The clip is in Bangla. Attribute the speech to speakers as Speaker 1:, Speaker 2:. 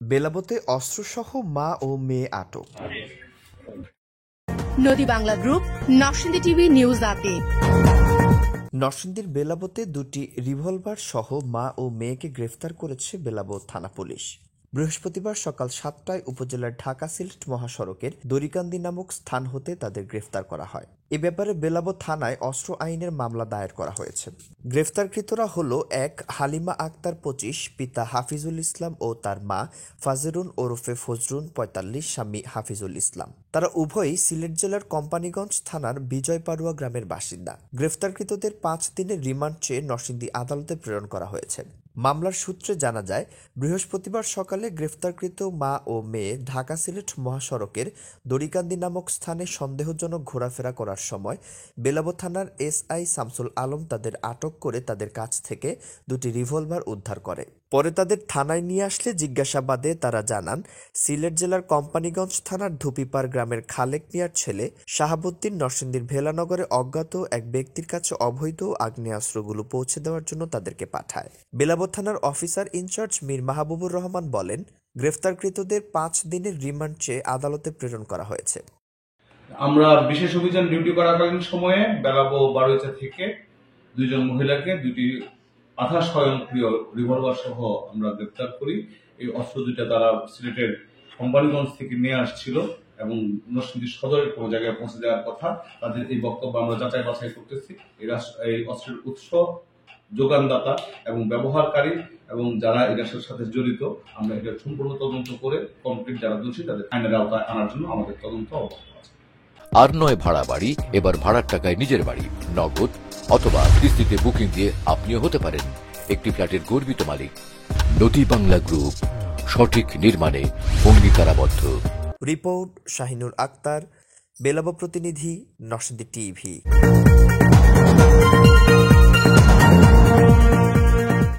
Speaker 1: বেলাবতে অস্ত্রসহ মা ও মেয়ে আটক।
Speaker 2: নদী Bangla group, Narsingdi TV news update.
Speaker 1: নরসিংদীর বেলাবতে দুটি রিভলভার সহ মা ও মেয়েকে গ্রেফতার করেছে বেলাব থানা পুলিশ। বৃহস্পতিবার সকাল ৭টায় উপজেলার ঢাকা-সিলেট মহাসড়কের দড়িকান্দি নামক স্থান হতে তাদের গ্রেফতার করা হয়। এ ব্যাপারে বেলাব থানায় অস্ত্র আইনের মামলা দায়ের করা হয়েছে। গ্রেফতারকৃতরা হল এক হালিমা আক্তার ২৫, পিতা হাফিজুল ইসলাম ও তার মা ফাজেরুন ওরফে ফজরুন ৪৫, স্বামী হাফিজুল ইসলাম। তারা উভয়ই সিলেট জেলার কোম্পানীগঞ্জ থানার বিজয়পাড়ুয়া গ্রামের বাসিন্দা। গ্রেফতারকৃতদের ৫ দিনের রিমান্ড চেয়ে নরসিংদী আদালতে প্রেরণ করা হয়েছে। মামলার সূত্রে জানা যায়, বৃহস্পতিবার সকালে গ্রেফতারকৃত মা ও মেয়ে ঢাকা-সিলেট মহাসড়কের দড়িকান্দি নামক স্থানে সন্দেহজনক ঘোরাফেরা করার সময় বেলাব থানার এসআই শামসুল আলম তাদের আটক করে তাদের কাছ থেকে দুটি রিভলভার উদ্ধার করে। পরে তাদের থানায় নিয়ে আসলে জিজ্ঞাসাবাদে তারা জানান, সিলেট জেলার কোম্পানীগঞ্জ থানার ধুপিপাড় গ্রামের খালেক মিয়ার ছেলে শাহাবুদ্দিন নরসিংদীর ভেলানগরে অজ্ঞাত এক ব্যক্তির কাছে অবৈধ আগ্নেয়াস্ত্রগুলো পৌঁছে দেওয়ার জন্য তাদেরকে পাঠায়। বেলাব থানার অফিসার ইনচার্জ মীর মাহবুবুর রহমান বলেন, গ্রেফতারকৃতদের ৫ দিনের রিমান্ড চেয়ে আদালতে প্রেরণ করা হয়েছে।
Speaker 3: আমরা বিশেষ অভিযান ডিউটি করাকালীন সময়ে বেলাব বারোইচা থেকে দুইজন মহিলাকে দুটি আধা স্বয়ংক্রিয় রিভলভার সহ আমরা গ্রেপ্তার করি। এই অস্ত্র দুইটা তারা সিলেটের কোম্পানীগঞ্জ থেকে নিয়ে আসছিল এবং নরসিংদী সদরের কোনো জায়গায় পৌঁছে দেওয়ার কথা। তাদের এই বক্তব্য আমরা যাচাই বাছাই করতেছি। এই অস্ত্রের উৎস, যোগানদাতা এবং ব্যবহারকারী এবং যারা এটার সাথে জড়িত, আমরা এটা সম্পূর্ণ তদন্ত করে কমপ্লিট যারা দোষী তাদের আইনের আওতায় আনার জন্য আমাদের তদন্ত অব্যাহত আছে।
Speaker 4: আর নয় ভাড়া বাড়ি, এবার ভাড়ার টাকায় নিজের বাড়ি, নগদ অথবা কিস্তিতে বুকিং দিয়ে আপনিও হতে পারেন একটি ফ্ল্যাটের গর্বিত মালিক। নদী বাংলা গ্রুপ, সঠিক নির্মাণে অঙ্গীকারাবদ্ধ।
Speaker 1: রিপোর্ট শাহিনুর আক্তার, বেলাব প্রতিনিধি, নরসিংদী টিভি।